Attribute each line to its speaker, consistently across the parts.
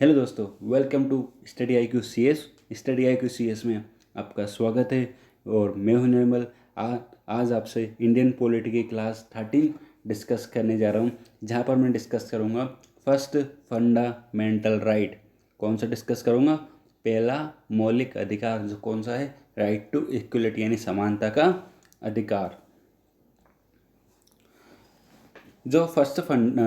Speaker 1: Hello दोस्तों, welcome to study I Q C S. Study I Q C S में आपका स्वागत है। और मैं हूं निर्मल। आज आपसे इंडियन पॉलिटी की क्लास 13 डिस्कस करने जा रहा हूं, जहां पर मैं डिस्कस करूंगा फर्स्ट फंडामेंटल राइट। कौन सा डिस्कस करूंगा? पहला मौलिक अधिकार, जो कौन सा है? राइट टू इक्वलिटी, यानी समानता का अधिकार। जो फर्स्ट फंड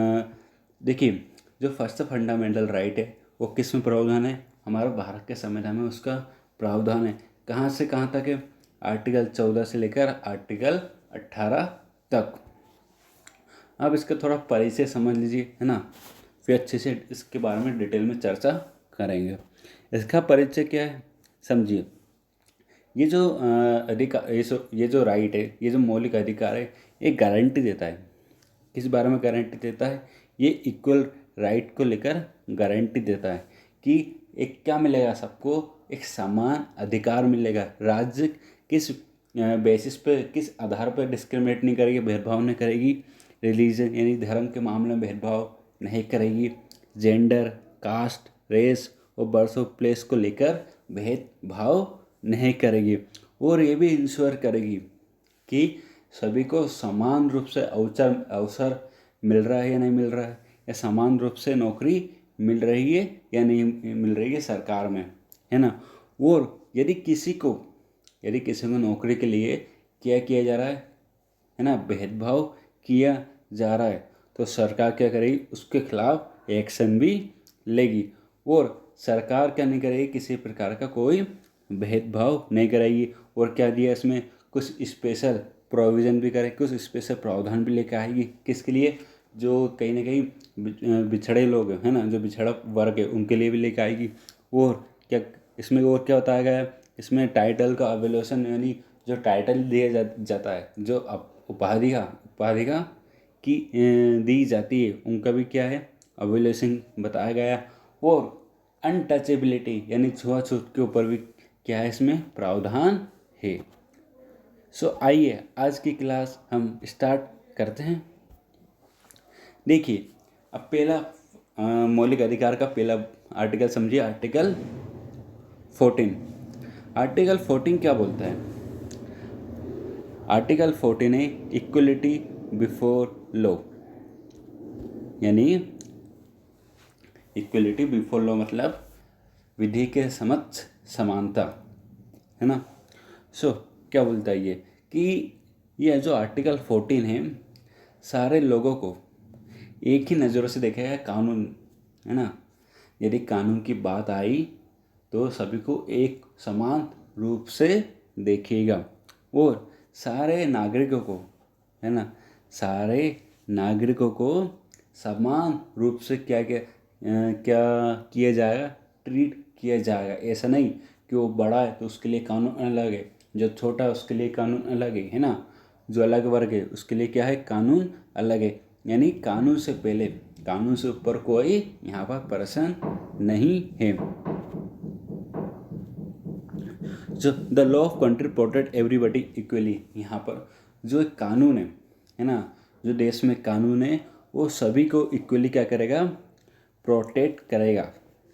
Speaker 1: देखिए, जो फर्स्ट फंडामेंटल राइट है वो किस में प्रावधान है? हमारे भारत के संविधान में उसका प्रावधान है। कहाँ से कहाँ तक है? आर्टिकल 14 से लेकर आर्टिकल 18 तक। अब इसका थोड़ा परिचय समझ लीजिए, है ना। फिर अच्छे से इसके बारे में डिटेल में चर्चा करेंगे। इसका परिचय क्या है, समझिए। ये जो अधिकार, ये जो राइट है, ये जो मौलिक अधिकार है, ये गारंटी देता है। किस बारे में गारंटी देता है? ये इक्वल राइट को लेकर गारंटी देता है कि एक क्या मिलेगा सबको, एक समान अधिकार मिलेगा। राज्य किस बेसिस पे, किस आधार पर डिस्क्रिमिनेट नहीं करेगी, भेदभाव नहीं करेगी। रिलीजन यानी धर्म के मामले में भेदभाव नहीं करेगी। जेंडर, कास्ट, रेस और बर्थ ऑफ प्लेस को लेकर भेदभाव नहीं करेगी। और ये भी इंश्योर करेगी कि सभी को समान रूप से अवसर अवसर मिल रहा है या नहीं मिल रहा है, या समान रूप से नौकरी मिल रही है या नहीं मिल रही है सरकार में, है ना। और यदि किसी को नौकरी के लिए क्या किया जा रहा है ना, भेदभाव किया जा रहा है, तो सरकार क्या करेगी? उसके खिलाफ एक्शन भी लेगी। और सरकार क्या नहीं करेगी? किसी प्रकार का कोई भेदभाव नहीं करेगी। और क्या दिया इसमें? कुछ स्पेशल प्रोविज़न भी करे, कुछ स्पेशल प्रावधान भी लेकर आएगी। किसके लिए? जो कहीं ना कहीं बिछड़े लोग हैं, है ना, जो बिछड़ा वर्ग है, उनके लिए भी लेकर आएगी। और क्या इसमें और क्या बताया गया है? इसमें टाइटल का अवोल्यूशन, यानी जो टाइटल दिया जाता है, जो उपाधिका की दी जाती है, उनका भी क्या है? अवोल्यूशन बताया गया। और अनटचेबिलिटी यानी छुआछूत के ऊपर भी क्या है? इसमें प्रावधान है। आइए आज की क्लास हम स्टार्ट करते हैं। देखिए, अब पहला मौलिक अधिकार का पहला आर्टिकल समझिए, आर्टिकल 14। आर्टिकल 14 क्या बोलता है? आर्टिकल 14 है इक्वलिटी बिफोर लॉ, यानी इक्वलिटी बिफोर लॉ मतलब विधि के समक्ष समानता, है ना। क्या बोलता है ये? कि ये जो आर्टिकल 14 है, सारे लोगों को एक ही नज़रों से देखेगा कानून, है ना। यदि कानून की बात आई तो सभी को एक समान रूप से देखेगा। और सारे नागरिकों को, है ना, सारे नागरिकों को समान रूप से क्या क्या क्या किया जाएगा? ट्रीट किया जाएगा। ऐसा नहीं कि वो बड़ा है तो उसके लिए कानून अलग है, जो छोटा है उसके लिए कानून अलग है ना। जो अलग वर्ग है उसके लिए क्या है? कानून अलग है। यानी कानून से पहले, कानून से ऊपर कोई यहाँ पर पर्सन नहीं है। जो the law of country protect everybody equally, यहाँ पर जो एक कानून है ना, जो देश में कानून है, वो सभी को इक्वली क्या करेगा? प्रोटेक्ट करेगा।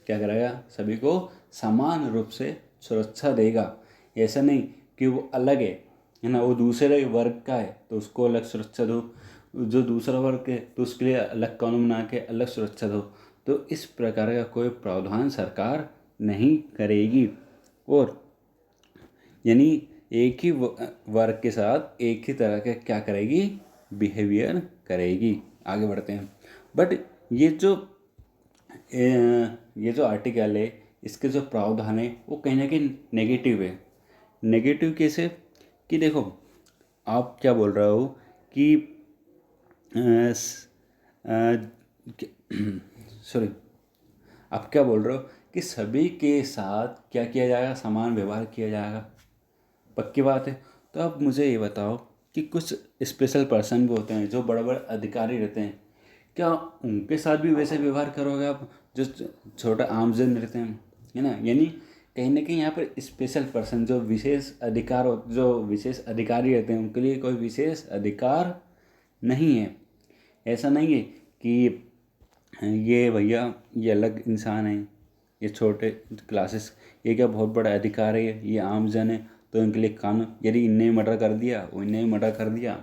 Speaker 1: क्या करेगा? सभी को समान रूप से सुरक्षा देगा। ऐसा नहीं कि वो अलग है ना, वो दूसरे वर्ग का है तो उसको अलग सुरक्षा दो, जो दूसरा वर्ग है तो उसके लिए अलग कानून बना के अलग सुरक्षा दो। तो इस प्रकार का कोई प्रावधान सरकार नहीं करेगी। और यानी एक ही वर्ग के साथ एक ही तरह का क्या करेगी? बिहेवियर करेगी। आगे बढ़ते हैं। बट ये जो ये जो आर्टिकल है, इसके जो प्रावधान है वो कहीं ना कहीं नेगेटिव है। नेगेटिव कैसे? कि देखो, आप क्या बोल रहे हो कि सॉरी, आप क्या बोल रहे हो कि सभी के साथ क्या किया जाएगा? समान व्यवहार किया जाएगा। पक्की बात है। तो अब मुझे ये बताओ कि कुछ स्पेशल पर्सन भी होते हैं, जो बड़े बड़े अधिकारी रहते हैं, क्या उनके साथ भी वैसे व्यवहार करोगे आप जो छोटा आमजन रहते हैं, है ना। यानी कहीं ना कहीं यहाँ पर स्पेशल पर्सन, जो विशेष अधिकारी रहते हैं, उनके लिए कोई विशेष अधिकार नहीं है। ऐसा नहीं है कि ये भैया ये अलग इंसान है, ये छोटे क्लासेस, ये क्या बहुत बड़ा अधिकार है, ये आम जन है, तो इनके लिए कानून, यदि इनने मर्डर कर दिया वो इनने मर्डर कर दिया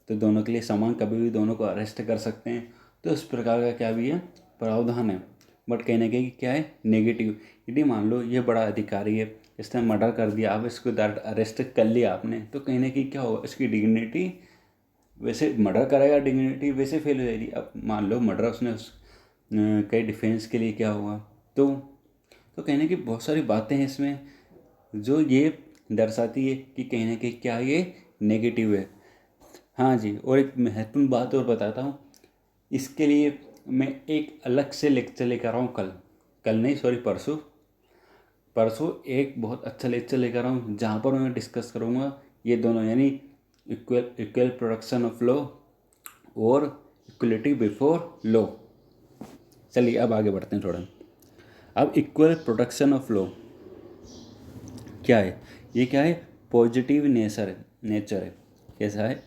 Speaker 1: तो दोनों के लिए समान, कभी भी दोनों को अरेस्ट कर सकते हैं। तो इस प्रकार का क्या भी है, प्रावधान है। बट कहीं ना कहीं क्या है, नेगेटिव। यदि मान लो ये बड़ा अधिकारी है, इसने मर्डर कर दिया, अब इसको डायरेक्ट अरेस्ट कर लिया आपने, तो कहीं ना कहीं क्या होगा, इसकी डिग्निटी, वैसे मर्डर करेगा डिग्निटी वैसे फेल हो जाएगी। अब मान लो मर्डर उसने कई डिफेंस के लिए क्या हुआ, तो कहीं ना कहीं बहुत सारी बातें हैं इसमें जो ये दर्शाती है कि कहीं ना कहीं क्या ये नेगेटिव है। हाँ जी, और एक महत्वपूर्ण बात और बताता हूँ, इसके लिए मैं एक अलग से लेक्चर लेकर आ रहा हूँ कल नहीं सॉरी परसों परसों एक बहुत अच्छा लेक्चर लेकर आ रहा हूँ, जहाँ पर मैं डिस्कस करूँगा ये दोनों, यानी इक्वल प्रोडक्शन ऑफ लॉ और इक्वलिटी बिफोर लॉ। चलिए अब आगे बढ़ते हैं थोड़ा। अब इक्वल प्रोटेक्शन ऑफ लॉ क्या है, ये क्या है, पॉजिटिव नेचर है। कैसा है,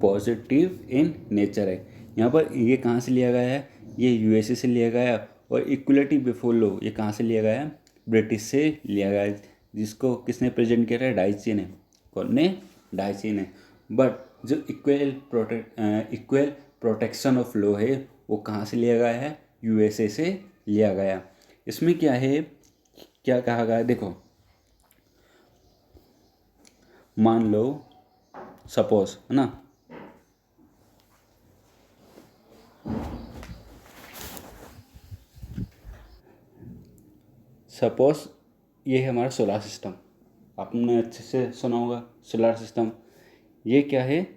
Speaker 1: पॉजिटिव इन नेचर है। यहाँ पर ये कहाँ से लिया गया है, ये यूएसए से लिया गया है। और इक्वलिटी बिफोर लॉ ये कहाँ से लिया गया है, ब्रिटिश से लिया गया है, जिसको किसने प्रेजेंट किया है, डाइची ने। कौन ने, डाइची ने। बट जो इक्वल प्रोटेक्शन ऑफ लॉ है वो कहाँ से लिया गया है, यूएसए से लिया गया। इसमें क्या है, क्या कहा गया है, देखो मान लो सपोज है ना, सपोज ये है हमारा सोलर सिस्टम, आपने अच्छे से सुना होगा सोलर सिस्टम। ये क्या है,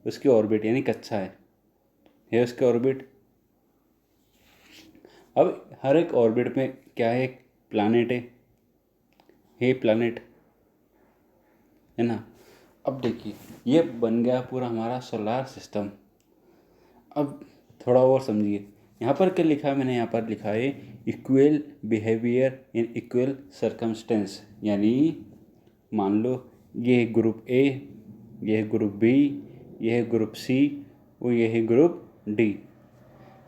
Speaker 1: उसकी ऑर्बिट यानी कक्षा है उसके ऑर्बिट। अब हर एक ऑर्बिट में क्या है, एक प्लानेट है प्लानेट, है ना। अब देखिए ये बन गया पूरा हमारा सोलर सिस्टम। अब थोड़ा और समझिए, यहाँ पर क्या लिखा है, मैंने यहाँ पर लिखा है equal behaviour in equal circumstance. यानी मान लो ये है ग्रुप ए, ये है ग्रुप बी, ये है ग्रुप सी और ये है ग्रुप डी।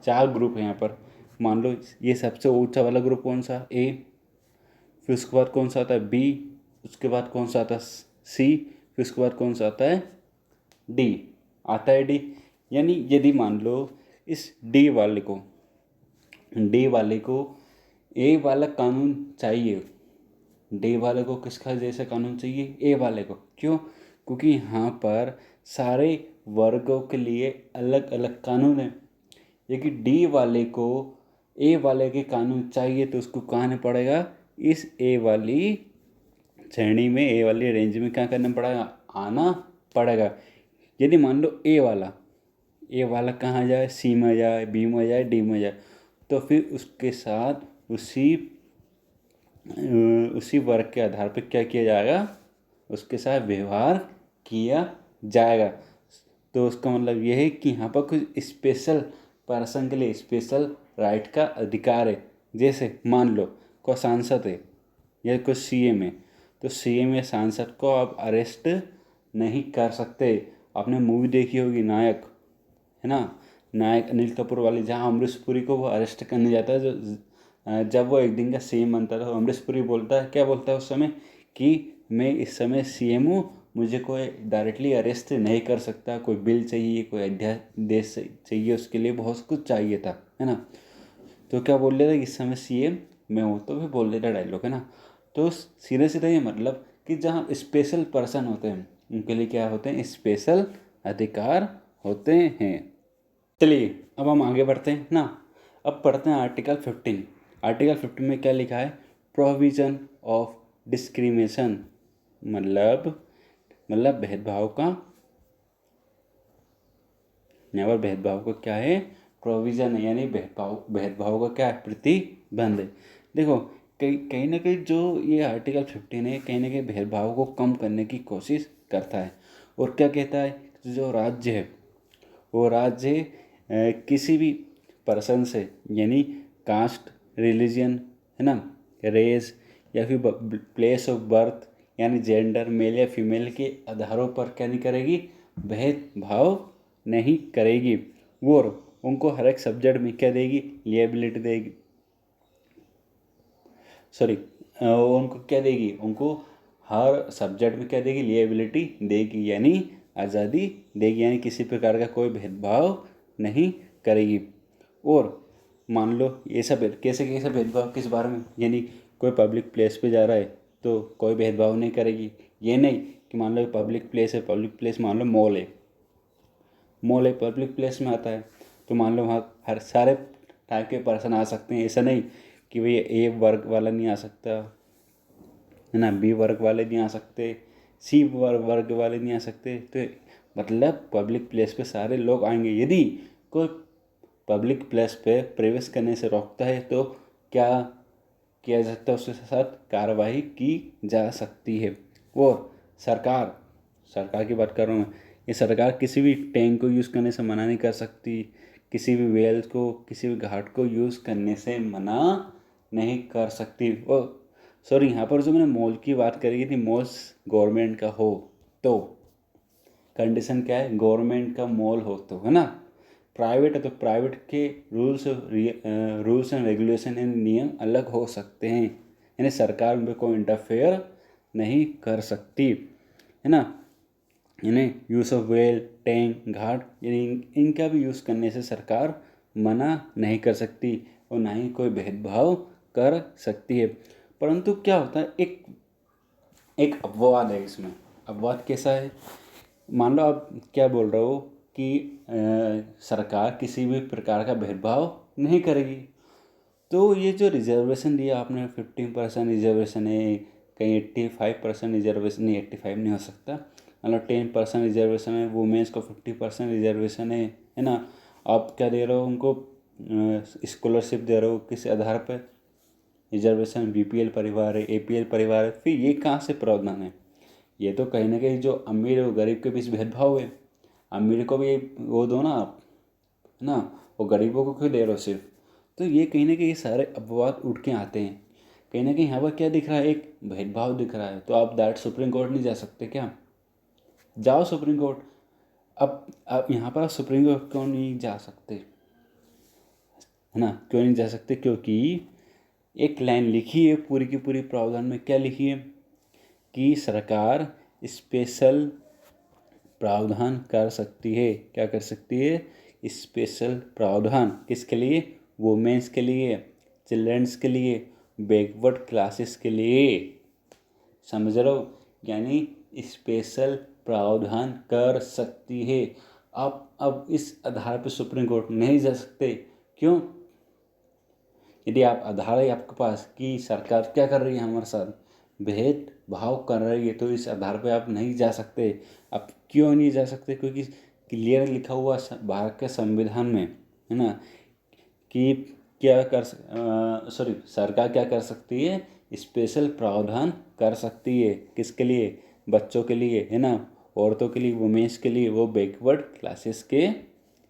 Speaker 1: 4 ग्रुप है यहाँ पर। मान लो ये सबसे ऊंचा वाला ग्रुप कौन सा, ए, फिर उसके बाद कौन सा आता है बी, उसके बाद कौन सा आता है सी, फिर उसके बाद कौन सा आता है डी, आता है डी। यानी यदि मान लो इस डी वाले को ए वाला कानून चाहिए, डी वाले को किसका जैसा कानून चाहिए, ए वाले को। क्यों, क्योंकि यहाँ पर सारे वर्गों के लिए अलग अलग कानून है। यदि डी वाले को ए वाले के कानून चाहिए तो उसको कहाँ आना पड़ेगा, इस ए वाली श्रेणी में, ए वाली रेंज में क्या करना पड़ेगा, आना पड़ेगा। यदि मान लो ए वाला कहाँ जाए, सी में जाए, बी में जाए, डी में जाए, तो फिर उसके साथ उसी वर्ग के आधार पर क्या किया जाएगा, उसके साथ व्यवहार किया जाएगा। तो उसका मतलब यह है कि यहाँ पर कुछ स्पेशल पर्सन के लिए स्पेशल राइट का अधिकार है। जैसे मान लो कोई सांसद है या कोई सीएम है, तो सीएम या सांसद को आप अरेस्ट नहीं कर सकते। आपने मूवी देखी होगी नायक, है ना, नायक अनिल कपूर वाली, जहाँ अमरीश पुरी को वो अरेस्ट करने जाता है, जब वो एक दिन का सीएम बनता था, तो अमरीश पुरी बोलता है, क्या बोलता है उस समय, कि मैं इस समय सीएम हूँ, मुझे कोई डायरेक्टली अरेस्ट नहीं कर सकता, कोई बिल चाहिए, कोई अध्यादेश चाहिए, उसके लिए बहुत कुछ चाहिए था, है ना। तो क्या बोल रहा था, इस समय सीएम मैं हूँ, तो भी बोल देता डायलॉग, है ना। तो सीधे सीधे ये मतलब कि जहाँ स्पेशल पर्सन होते हैं उनके लिए क्या होते हैं, स्पेशल अधिकार होते हैं। चलिए अब हम आगे बढ़ते हैं ना। अब पढ़ते हैं आर्टिकल 15। आर्टिकल 15 में क्या लिखा है, प्रोविजन ऑफ डिस्क्रिमिनेशन, मतलब भेदभाव का, यहाँ पर भेदभाव का क्या है, प्रोविजन है, यानी भेदभाव का क्या है, प्रतिबंध। देखो कहीं ना कहीं जो ये आर्टिकल 15 है, कहीं ना कहीं भेदभाव को कम करने की कोशिश करता है। और क्या कहता है, जो राज्य है वो राज्य किसी भी पर्सन से, यानी कास्ट, रिलीजन, है ना, रेस, या फिर प्लेस ऑफ बर्थ, यानी जेंडर, मेल या फीमेल के आधारों पर क्या नहीं करेगी, भेदभाव नहीं करेगी। और उनको हर एक सब्जेक्ट में क्या देगी, लिएबिलिटी देगी, उनको क्या देगी, उनको हर सब्जेक्ट में क्या देगी, लिएबिलिटी देगी, यानी आज़ादी देगी, यानी किसी प्रकार का कोई भेदभाव नहीं करेगी। और मान लो ये सब कैसे कैसे भेदभाव किस बारे में, यानी कोई पब्लिक प्लेस पे जा रहा है तो कोई भेदभाव नहीं करेगी। ये नहीं कि मान लो पब्लिक प्लेस है, पब्लिक प्लेस मान लो मॉल है, मॉल एक पब्लिक प्लेस में आता है, तो मान लो वहाँ हर सारे टाइप के पर्सन आ सकते हैं। ऐसा नहीं कि भाई ए वर्ग वाला नहीं आ सकता है ना, बी वर्ग वाले नहीं आ सकते, सी वर्ग वाले नहीं आ सकते। तो मतलब पब्लिक प्लेस पे सारे लोग आएंगे। यदि कोई पब्लिक प्लेस पे प्रवेश करने से रोकता है तो क्या किया जा सकता है, उसके साथ कार्रवाई की जा सकती है। और सरकार की बात कर रहा हूँ मैं, ये सरकार किसी भी टैंक को यूज़ करने से मना नहीं कर सकती, किसी भी वेल को, किसी भी घाट को यूज़ करने से मना नहीं कर सकती। वो सॉरी, यहाँ पर जो मैंने मॉल की बात करी थी, मॉल्स गवर्नमेंट का हो तो कंडीशन क्या है, गवर्नमेंट का मॉल हो तो, है ना। प्राइवेट है तो प्राइवेट के रूल्स एंड रेगुलेशन एंड नियम अलग हो सकते हैं, यानी सरकार उन पर कोई इंटरफेयर नहीं कर सकती, है ना। यानी यूज़ ऑफ वेल, टैंक, घाट, यानी इनका भी यूज़ करने से सरकार मना नहीं कर सकती और ना ही कोई भेदभाव कर सकती है। परंतु क्या होता है, एक एक अपवाद है इसमें। अपवाद कैसा है, मान लो आप क्या बोल रहे हो कि सरकार किसी भी प्रकार का भेदभाव नहीं करेगी, तो ये जो रिजर्वेशन दिया आपने, 15% रिजर्वेशन है, कहीं 85% रिजर्वेशन, नहीं 85 नहीं हो सकता, मतलब 10% रिजर्वेशन है, वुमेंस को 50% रिजर्वेशन है ना। आप क्या दे रहे हो उनको, स्कॉलरशिप दे रहे हो, किस आधार पर, रिजर्वेशन, बीपीएल परिवार है, एपीएल परिवार है। फिर ये कहाँ से प्रावधान है, ये तो कहीं ना कहीं जो अमीर और गरीब के बीच भेदभाव है। अमीर को भी वो दो ना आप, है ना, वो गरीबों को क्यों दे रहे हो सिर्फ। तो ये कहीं ना कहीं सारे अपवाद उठ के आते हैं। कहीं ना कहीं यहाँ पर क्या दिख रहा है, एक भेदभाव दिख रहा है। तो आप डायरेक्ट सुप्रीम कोर्ट नहीं जा सकते क्या, जाओ सुप्रीम कोर्ट। अब आप यहाँ पर सुप्रीम कोर्ट क्यों नहीं जा सकते, है ना, क्यों नहीं जा सकते, क्योंकि एक लाइन लिखी है पूरी की पूरी प्रावधान में। क्या लिखी है कि सरकार स्पेशल प्रावधान कर सकती है। क्या कर सकती है, स्पेशल प्रावधान किसके लिए, वुमेन्स के लिए, चिल्ड्रंस के लिए, बैकवर्ड क्लासेस के लिए, समझ रहे हो, यानी स्पेशल प्रावधान कर सकती है। अब इस आधार पर सुप्रीम कोर्ट नहीं जा सकते, क्यों, यदि आप आधार है आपके पास कि सरकार क्या कर रही है हमारे साथ, भेदभाव कर रही है, तो इस आधार पे आप नहीं जा सकते। आप क्यों नहीं जा सकते, क्योंकि क्लियर लिखा हुआ भारत के संविधान में, है ना, कि क्या कर सरकार क्या कर सकती है, स्पेशल प्रावधान कर सकती है, किसके लिए, बच्चों के लिए, है ना, औरतों के लिए, वुमेन्स के लिए, वो बैकवर्ड क्लासेस के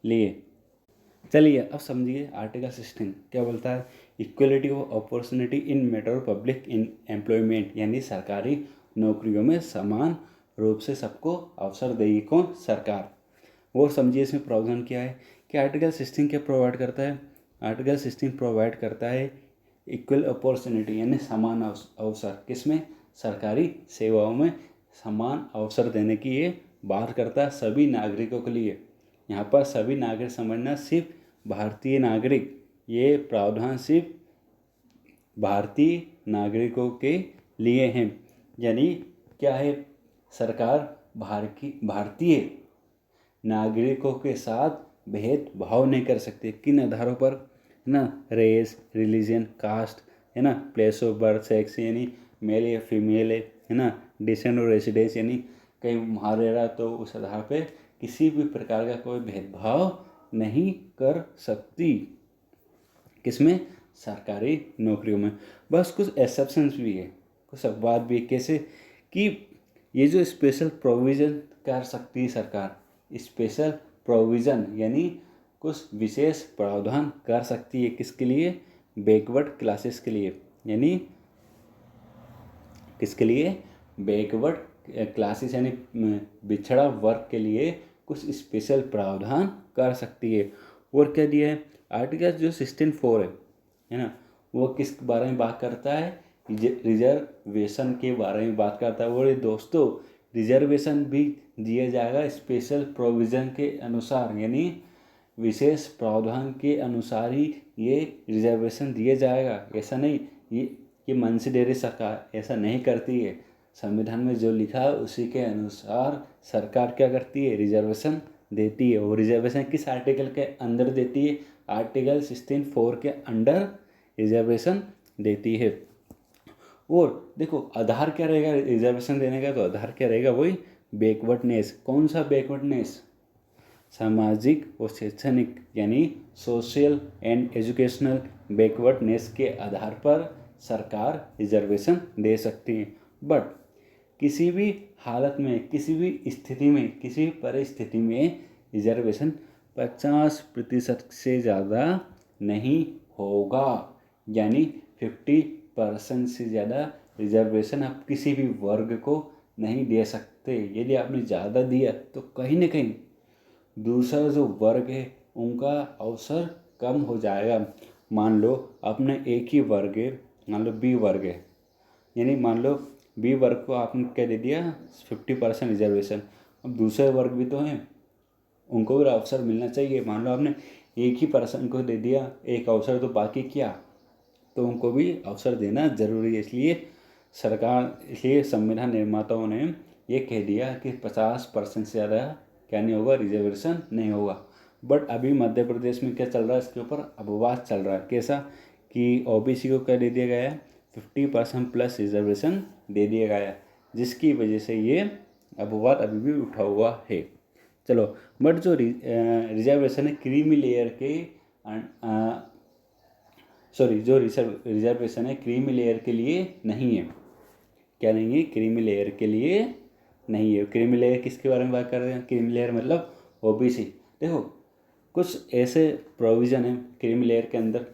Speaker 1: लिए। चलिए अब समझिए आर्टिकल 16 क्या बोलता है, equality of opportunity in matter of public in employment, यानी सरकारी नौकरियों में समान रूप से सबको अवसर देगी कौन, सरकार। वो समझिए इसमें प्रावधान क्या है, कि आर्टिकल 16 क्या प्रोवाइड करता है, आर्टिकल 16 प्रोवाइड करता है इक्वल अपॉर्चुनिटी, यानी समान अवसर, किसमें, सरकारी सेवाओं में समान अवसर देने की ये बात करता है सभी नागरिकों के लिए। यहाँ पर सभी नागरिक समझना, सिर्फ भारतीय नागरिक, ये प्रावधान सिर्फ भारतीय नागरिकों के लिए हैं। यानी क्या है, सरकार भारतीय नागरिकों के साथ भेदभाव नहीं कर सकती, किन आधारों पर, है ना, रेस, रिलीजन, कास्ट, है ना, प्लेस ऑफ बर्थ, सेक्स, यानी मेल या फीमेल है ना, डिसेंट और रेसिडेंस, यानी कहीं वहाँ रह रहा तो उस आधार पे किसी भी प्रकार का कोई भेदभाव नहीं कर सकती, किसमें, सरकारी नौकरियों में। बस कुछ एक्सेप्शंस भी है, कुछ अपवाद भी है। कैसे कि ये जो स्पेशल प्रोविज़न कर सकती है सरकार, स्पेशल प्रोविज़न यानी कुछ विशेष प्रावधान कर सकती है, किसके लिए, बैकवर्ड क्लासेस के लिए, यानी किसके लिए, बैकवर्ड क्लासेस, यानी पिछड़ा वर्ग के लिए कुछ स्पेशल प्रावधान कर सकती है। और क्या दिया है, आर्टिकल जो 64 है ना, वो किस बारे में बात करता है, रिजर्वेशन के बारे में बात करता है। और ये दोस्तों रिजर्वेशन भी दिया जाएगा स्पेशल प्रोविज़न के अनुसार, यानी विशेष प्रावधान के अनुसार ही ये रिजर्वेशन दिया जाएगा। ऐसा नहीं ये मन से दे रही सरकार, ऐसा नहीं करती है। संविधान में जो लिखा है उसी के अनुसार सरकार क्या करती है, रिजर्वेशन देती है। और रिजर्वेशन किस आर्टिकल के अंदर देती है, आर्टिकल 64 के अंडर रिजर्वेशन देती है। और देखो आधार क्या रहेगा रिजर्वेशन देने का, तो आधार क्या रहेगा, वही बैकवर्डनेस। कौन सा बैकवर्डनेस, सामाजिक और शैक्षणिक यानी सोशल एंड एजुकेशनल बैकवर्डनेस के आधार पर सरकार रिजर्वेशन दे सकती है। बट किसी भी हालत में, किसी भी स्थिति में, किसी भी परिस्थिति में रिजर्वेशन 50% से ज़्यादा नहीं होगा, यानी 50% से ज़्यादा रिजर्वेशन आप किसी भी वर्ग को नहीं दे सकते। यदि आपने ज़्यादा दिया तो कहीं ना कहीं दूसरा जो वर्ग है उनका अवसर कम हो जाएगा। मान लो आपने एक ही वर्ग है, मान लो बी वर्ग है, यानी मान लो बी वर्ग को आपने क्या दे दिया 50% रिजर्वेशन। अब दूसरे वर्ग भी तो हैं, उनको भी अवसर मिलना चाहिए। मान लो आपने एक ही पर्सन को दे दिया एक अवसर, तो बाकी क्या, तो उनको भी अवसर देना जरूरी है। इसलिए संविधान निर्माताओं ने ये कह दिया कि 50% से ज़्यादा क्या नहीं होगा, रिजर्वेशन नहीं होगा। बट अभी मध्य प्रदेश में क्या चल रहा है, इसके ऊपर अपवाद चल रहा है। कैसा कि ओबीसी को क्या दे दिया गया है, 50% प्लस रिजर्वेशन दे दिया गया है, जिसकी वजह से ये अपवाद अभी भी उठा हुआ है। चलो, बट जो रिजर्वेशन है क्रीमी लेयर के जो रिजर्वेशन है क्रीमी लेयर के लिए नहीं है। क्या नहीं है, क्रीमी लेयर के लिए नहीं है। क्रीमी लेयर किसके बारे में बात कर रहे हैं, क्रीमी लेयर मतलब ओबीसी। देखो कुछ ऐसे प्रोविज़न है क्रीमी लेयर के अंदर,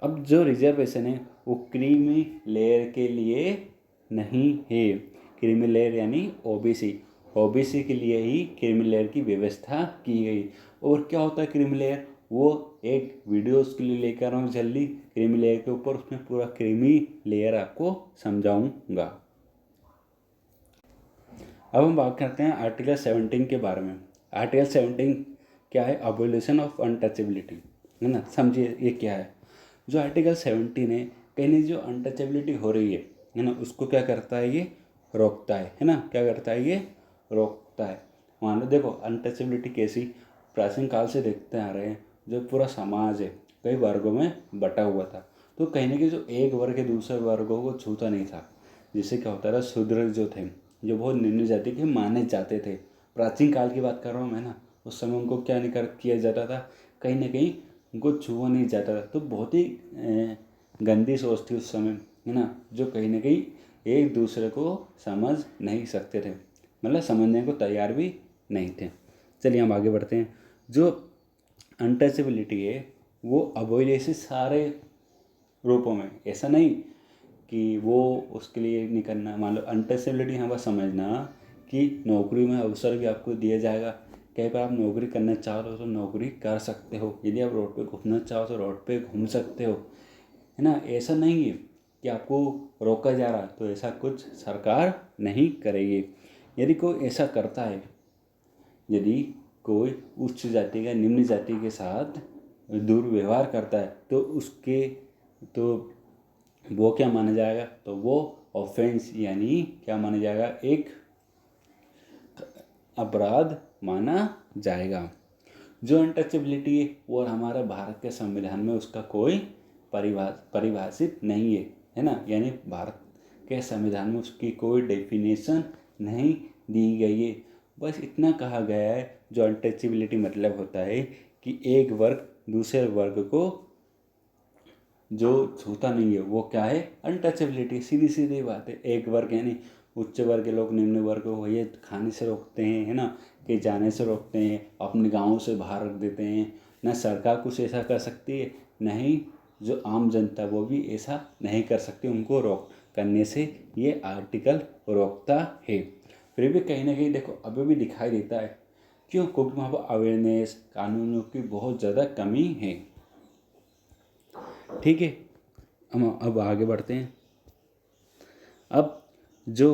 Speaker 1: अब जो रिजर्वेशन है वो क्रीमी लेयर के लिए नहीं है। क्रीमी लेयर यानी ओबीसी के लिए ही क्रीमी लेयर की व्यवस्था की गई। और क्या होता है क्रीमी लेयर, वो एक वीडियो उसके लिए लेकर आऊँ जल्दी क्रीमी लेयर के ऊपर, उसमें पूरा क्रीमी लेयर आपको समझाऊंगा। अब हम बात करते हैं आर्टिकल 17 के बारे में। आर्टिकल 17 क्या है, अबोलिशन ऑफ अनटचेबिलिटी, है ना। समझिए ये क्या है। जो आर्टिकल 17 है, कहीं जो अनटचेबिलिटी हो रही है ना, उसको क्या करता है, ये रोकता है ना। क्या करता है, ये रोकता है। मान लो देखो अनटचेबिलिटी कैसी, प्राचीन काल से देखते आ रहे हैं, जो पूरा समाज है कई वर्गों में बटा हुआ था, तो कहीं ना कहीं जो एक वर्ग के दूसरे वर्गों को छूता नहीं था। जिससे क्या होता था, शूद्र जो थे, जो बहुत निम्न जाति के माने जाते थे, प्राचीन काल की बात कर रहा हूँ मैं ना, उस समय उनको क्या नहीं कर किया जाता था, कहीं ना कहीं उनको छुआ नहीं जाता था। तो बहुत ही गंदी सोच थी उस समय, है ना, जो कहीं ना कहीं एक दूसरे को समझ नहीं सकते थे, मतलब समझने को तैयार भी नहीं थे। चलिए हम आगे बढ़ते हैं। जो अनटचेबिलिटी है वो अवॉइडेंस सारे रूपों में, ऐसा नहीं कि वो उसके लिए नहीं करना। मान लो अनटचेबिलिटी यहाँ पर समझना कि नौकरी में अवसर भी आपको दिया जाएगा। कहीं पर आप नौकरी करना चाहो तो नौकरी कर सकते हो, यदि आप रोड पे घूमना चाहो तो रोड पे घूम सकते हो, है ना। ऐसा नहीं है कि आपको रोका जा रहा, तो ऐसा कुछ सरकार नहीं करेगी। यदि कोई ऐसा करता है, यदि कोई उच्च जाति का निम्न जाति के साथ दुर्व्यवहार करता है, तो वो क्या माना जाएगा, तो वो ऑफेंस यानी क्या माना जाएगा, एक अपराध माना जाएगा। जो अनटचेबिलिटी है वो हमारे भारत के संविधान में उसका कोई परिभाषित नहीं है ना, यानी भारत के संविधान में उसकी कोई डेफिनेशन नहीं दी गई है। बस इतना कहा गया है, जो अनटचेबिलिटी मतलब होता है कि एक वर्ग दूसरे वर्ग को जो छूता नहीं है, वो क्या है, अनटचेबिलिटी। सीधी सीधी बात है। एक वर्ग यानी उच्च वर्ग के लोग निम्न वर्ग को ये खाने से रोकते हैं, है ना, कि जाने से रोकते हैं, अपने गाँव से बाहर रख देते हैं ना। सरकार कुछ ऐसा कर सकती है नहीं, जो आम जनता वो भी ऐसा नहीं कर सकती, उनको रोक करने से ये आर्टिकल रोकता है। फिर भी कहीं ना कहीं देखो अभी भी दिखाई देता है। क्यों? क्योंकि वहाँ पर अवेयरनेस, कानूनों की बहुत ज़्यादा कमी है। ठीक है, हम अब आगे बढ़ते हैं। अब जो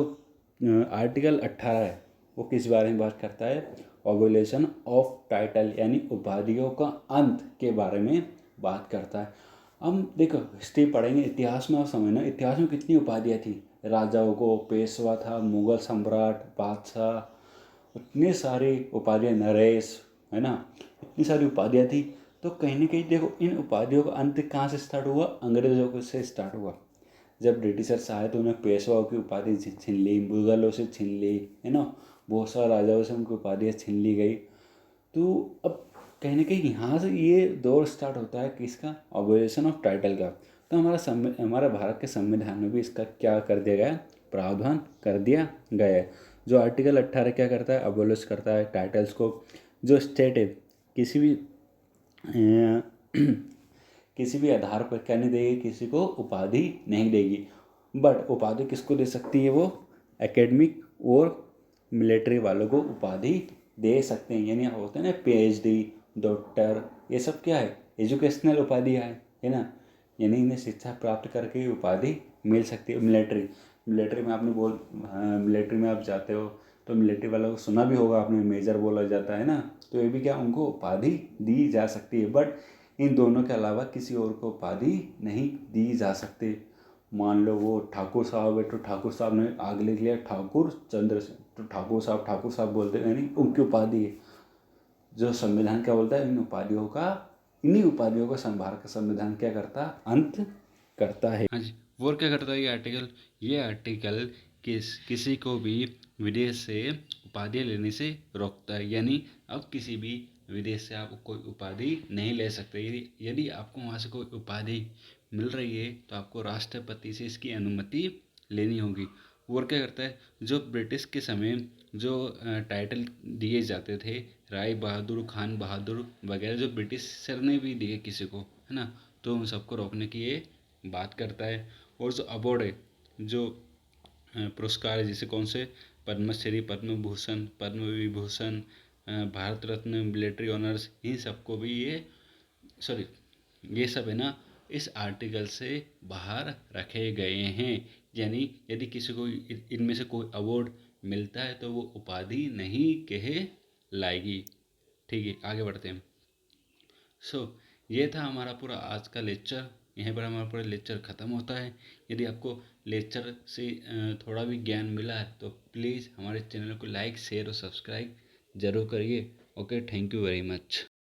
Speaker 1: आर्टिकल 18 है वो किस बारे में बात करता है? ओबुलेशन ऑफ टाइटल, यानी उपाधियों का अंत के बारे में बात करता है। हम देखो हिस्ट्री पढ़ेंगे, इतिहास में आप समझना, इतिहास में कितनी उपाधियाँ थी। राजाओं को, पेशवा था, मुगल सम्राट, बादशाह, इतनी सारी उपाधियाँ, नरेश, है ना, इतनी सारी उपाधियाँ थी। तो कहीं ना कहीं देखो इन उपाधियों का अंत कहाँ से स्टार्ट हुआ? अंग्रेजों से स्टार्ट हुआ। जब ब्रिटिशर्स आए तो उन्हें पेशवाओं की उपाधि छीन ली, मुगलों से छीन ली, है ना, बहुत सारे राजाओं से उनकी उपाधियाँ छीन ली गई। तो अब कहीं ना कहीं यहाँ से ये दौर स्टार्ट होता है किसका? अबोलिशन ऑफ टाइटल का। तो हमारा भारत के संविधान में भी इसका क्या कर दिया गया? प्रावधान कर दिया गया है। जो आर्टिकल 18 क्या करता है? अबोलिश करता है टाइटल्स को। जो स्टेट है किसी भी किसी भी आधार पर क्या नहीं देगी? किसी को उपाधि नहीं देगी। बट उपाधि किसको दे सकती है? वो एकेडमिक और मिलिट्री वालों को उपाधि दे सकते हैं। यानी होते हैं ना PhD, डॉक्टर, ये सब क्या है? एजुकेशनल उपाधियाँ है ना। यानी इन्हें शिक्षा प्राप्त करके उपाधि मिल सकती है। मिलिट्री में आपने मिलिट्री में आप जाते हो तो मिलिट्री वालों को सुना भी होगा आपने, मेजर बोला जाता है ना। तो ये भी क्या, उनको उपाधि दी जा सकती है। बट इन दोनों के अलावा किसी और को उपाधि नहीं दी जा सकती। मान लो वो ठाकुर साहब है तो ठाकुर साहब ने आगे लिख लिया ठाकुर चंद्र सिंह, तो ठाकुर साहब बोलते हैं, यानी उनकी उपाधि है। जो संविधान क्या बोलता है? इन्हीं उपाधियों का भारत का संविधान क्या करता है? अंत करता है। हाँ जी, और क्या करता है ये आर्टिकल किसी को भी विदेश से उपाधियाँ लेने से रोकता है। यानी अब किसी भी विदेश से आप कोई उपाधि नहीं ले सकते। यदि आपको वहाँ से कोई उपाधि मिल रही है तो आपको राष्ट्रपति से इसकी अनुमति लेनी होगी। और क्या करता है? जो ब्रिटिश के समय जो टाइटल दिए जाते थे, राय बहादुर, खान बहादुर वगैरह, जो ब्रिटिश सर ने भी दिए किसी को, है ना, तो उन सबको रोकने की ये बात करता है। और जो अवार्ड है, जो पुरस्कार है, जैसे कौन से? पद्मश्री, पद्म भूषण, पद्म विभूषण, भारत रत्न, मिलिट्री ऑनर्स, इन सबको भी ये सब है ना, इस आर्टिकल से बाहर रखे गए हैं। यानी यदि किसी को इनमें से कोई अवार्ड मिलता है तो वो उपाधि नहीं कहलाएगी। ठीक है, आगे बढ़ते हैं। ये था हमारा पूरा आज का लेक्चर। यहीं पर हमारा पूरा लेक्चर ख़त्म होता है। यदि आपको लेक्चर से थोड़ा भी ज्ञान मिला है तो प्लीज़ हमारे चैनल को लाइक, शेयर और सब्सक्राइब ज़रूर करिए। Okay, thank you very much.